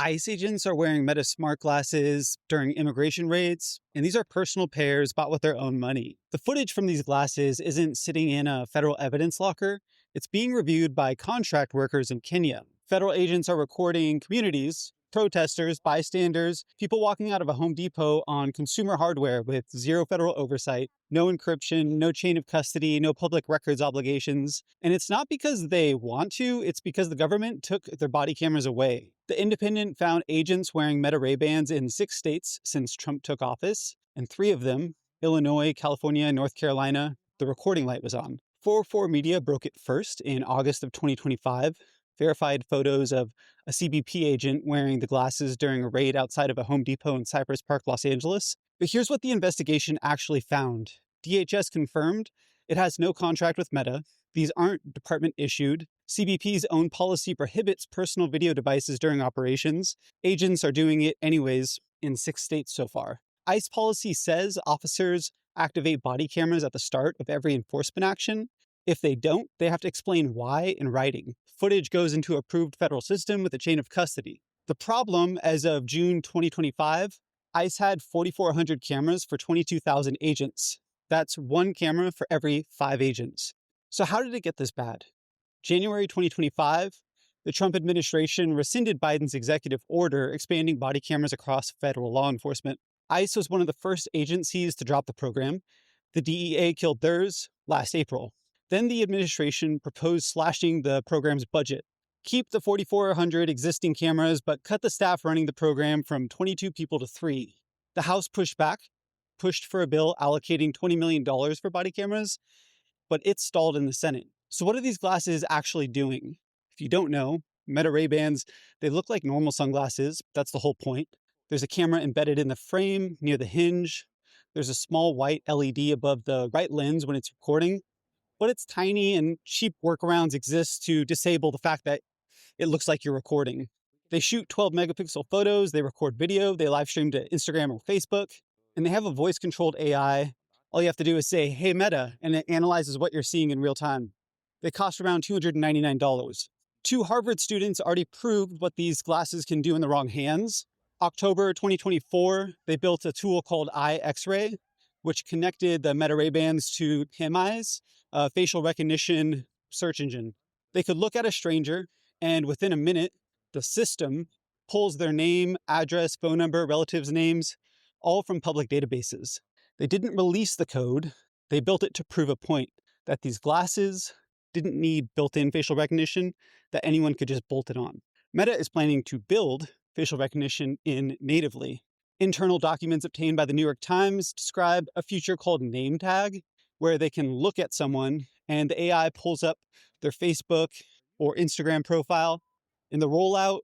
ICE agents are wearing Meta smart glasses during immigration raids, and these are personal pairs bought with their own money. The footage from these glasses isn't sitting in a federal evidence locker. It's being reviewed by contract workers in Kenya. Federal agents are recording communities, protesters, bystanders, people walking out of a Home Depot on consumer hardware with zero federal oversight, no encryption, no chain of custody, no public records obligations. And it's not because they want to, it's because the government took their body cameras away. The Independent found agents wearing Meta Ray-Bans in 6 states since Trump took office, and 3 of them, Illinois, California, and North Carolina, the recording light was on. 404 Media broke it first in August of 2025. Verified photos of a CBP agent wearing the glasses during a raid outside of a Home Depot in Cypress Park, Los Angeles. But here's what the investigation actually found. DHS confirmed it has no contract with Meta. These aren't department issued. CBP's own policy prohibits personal video devices during operations. Agents are doing it anyways in 6 states so far. ICE policy says officers activate body cameras at the start of every enforcement action. If they don't, they have to explain why in writing. Footage goes into an approved federal system with a chain of custody. The problem, as of June 2025, ICE had 4,400 cameras for 22,000 agents. That's 1 camera for every 5 agents. So how did it get this bad? January 2025, the Trump administration rescinded Biden's executive order expanding body cameras across federal law enforcement. ICE was one of the first agencies to drop the program. The DEA killed theirs last April. Then the administration proposed slashing the program's budget. Keep the 4,400 existing cameras, but cut the staff running the program from 22 people to 3. The House pushed back, pushed for a bill allocating $20 million for body cameras, but it stalled in the Senate. So what are these glasses actually doing? If you don't know, Meta Ray-Bans, they look like normal sunglasses. That's the whole point. There's a camera embedded in the frame near the hinge. There's a small white LED above the right lens when it's recording. But it's tiny, and cheap workarounds exist to disable the fact that it looks like you're recording. They shoot 12 megapixel photos, they record video, they live stream to Instagram or Facebook, and they have a voice-controlled AI. All you have to do is say, "Hey Meta," and it analyzes what you're seeing in real time. They cost around $299. 2 Harvard students already proved what these glasses can do in the wrong hands. October 2024, they built a tool called I-XRAY, which connected the Meta Ray-Bans to PimEyes, a facial recognition search engine. They could look at a stranger, and within a minute, the system pulls their name, address, phone number, relatives' names, all from public databases. They didn't release the code. They built it to prove a point that these glasses didn't need built-in facial recognition, that anyone could just bolt it on. Meta is planning to build facial recognition in natively. Internal documents obtained by the New York Times describe a feature called name tag, where they can look at someone and the AI pulls up their Facebook or Instagram profile, and the rollout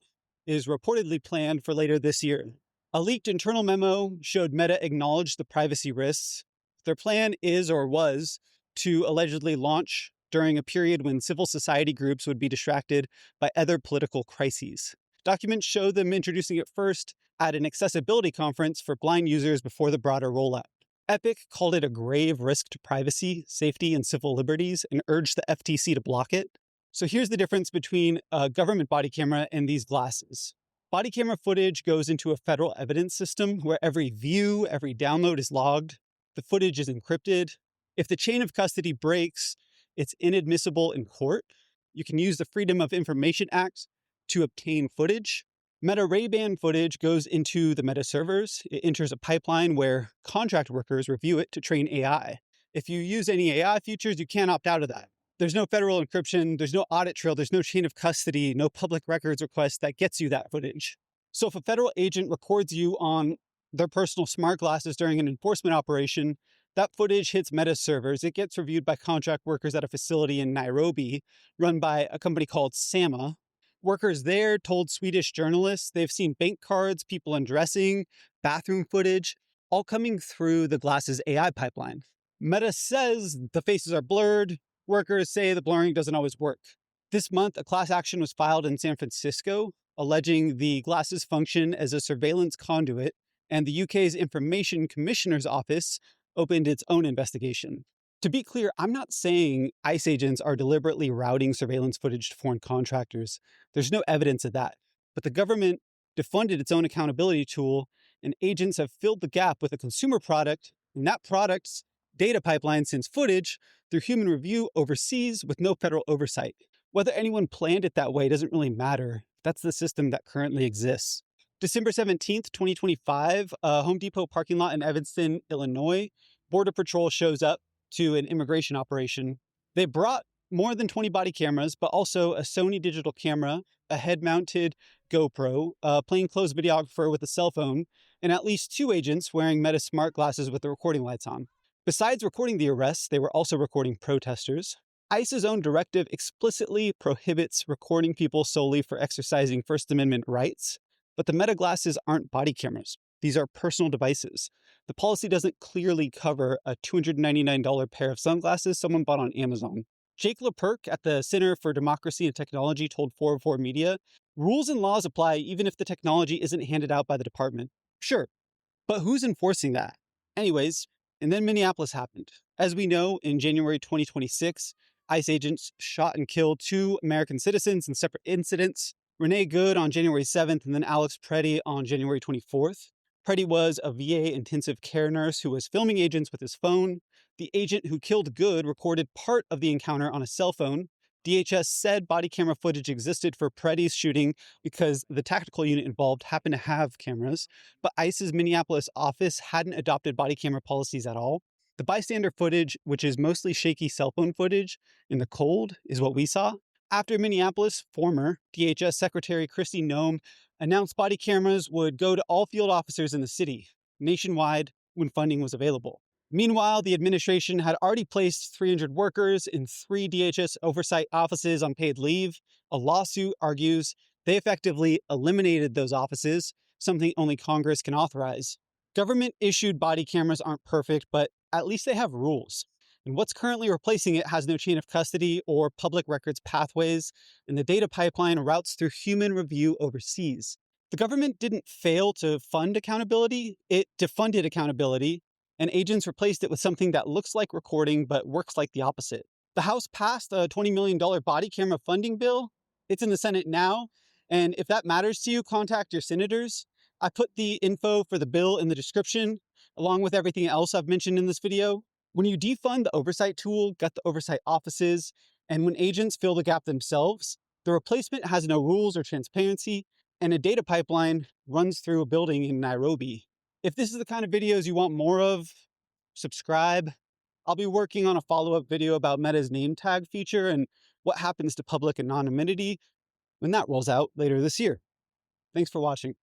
is reportedly planned for later this year. A leaked internal memo showed Meta acknowledge the privacy risks. Their plan is or was to allegedly launch during a period when civil society groups would be distracted by other political crises. Documents show them introducing it first at an accessibility conference for blind users before the broader rollout. Epic called it a grave risk to privacy, safety, and civil liberties and urged the FTC to block it. So here's the difference between a government body camera and these glasses. Body camera footage goes into a federal evidence system where every view, every download is logged. The footage is encrypted. If the chain of custody breaks, it's inadmissible in court. You can use the Freedom of Information Act to obtain footage. Meta Ray-Ban footage goes into the Meta servers. It enters a pipeline where contract workers review it to train AI. If you use any AI features, you can't opt out of that. There's no federal encryption, there's no audit trail, there's no chain of custody, no public records request that gets you that footage. So if a federal agent records you on their personal smart glasses during an enforcement operation, that footage hits Meta servers. It gets reviewed by contract workers at a facility in Nairobi run by a company called Sama. Workers there told Swedish journalists they've seen bank cards, people undressing, bathroom footage, all coming through the glasses AI pipeline. Meta says the faces are blurred. Workers say the blurring doesn't always work. This month, a class action was filed in San Francisco, alleging the glasses function as a surveillance conduit, and the UK's Information Commissioner's Office opened its own investigation. To be clear, I'm not saying ICE agents are deliberately routing surveillance footage to foreign contractors. There's no evidence of that. But the government defunded its own accountability tool, and agents have filled the gap with a consumer product, and that product's data pipeline sends footage through human review overseas with no federal oversight. Whether anyone planned it that way doesn't really matter. That's the system that currently exists. December 17th, 2025, a Home Depot parking lot in Evanston, Illinois, Border Patrol shows up to an immigration operation. They brought more than 20 body cameras, but also a Sony digital camera, a head-mounted GoPro, a plainclothes videographer with a cell phone, and at least 2 agents wearing Meta smart glasses with the recording lights on. Besides recording the arrests, they were also recording protesters. ICE's own directive explicitly prohibits recording people solely for exercising First Amendment rights, but the Meta glasses aren't body cameras. These are personal devices. The policy doesn't clearly cover a $299 pair of sunglasses someone bought on Amazon. Jake LaPerk at the Center for Democracy and Technology told 404 Media, rules and laws apply even if the technology isn't handed out by the department. Sure, but who's enforcing that? Anyways, and then Minneapolis happened. As we know, in January 2026, ICE agents shot and killed 2 American citizens in separate incidents. Renee Good on January 7th and then Alex Preddy on January 24th. Preddy was a VA intensive care nurse who was filming agents with his phone. The agent who killed Good recorded part of the encounter on a cell phone. DHS said body camera footage existed for Preddy's shooting because the tactical unit involved happened to have cameras, but ICE's Minneapolis office hadn't adopted body camera policies at all. The bystander footage, which is mostly shaky cell phone footage in the cold, is what we saw. After Minneapolis, former DHS Secretary Kristi Noem announced body cameras would go to all field officers in the city, nationwide, when funding was available. Meanwhile, the administration had already placed 300 workers in 3 DHS oversight offices on paid leave. A lawsuit argues they effectively eliminated those offices, something only Congress can authorize. Government-issued body cameras aren't perfect, but at least they have rules. And what's currently replacing it has no chain of custody or public records pathways, and the data pipeline routes through human review overseas. The government didn't fail to fund accountability, it defunded accountability, and agents replaced it with something that looks like recording but works like the opposite. The House passed a $20 million body camera funding bill. It's in the Senate now, and if that matters to you, contact your senators. I put the info for the bill in the description, along with everything else I've mentioned in this video. When you defund the oversight tool, gut the oversight offices, and when agents fill the gap themselves, the replacement has no rules or transparency, and a data pipeline runs through a building in Nairobi. If this is the kind of videos you want more of, subscribe. I'll be working on a follow-up video about Meta's name tag feature and what happens to public anonymity when that rolls out later this year. Thanks for watching.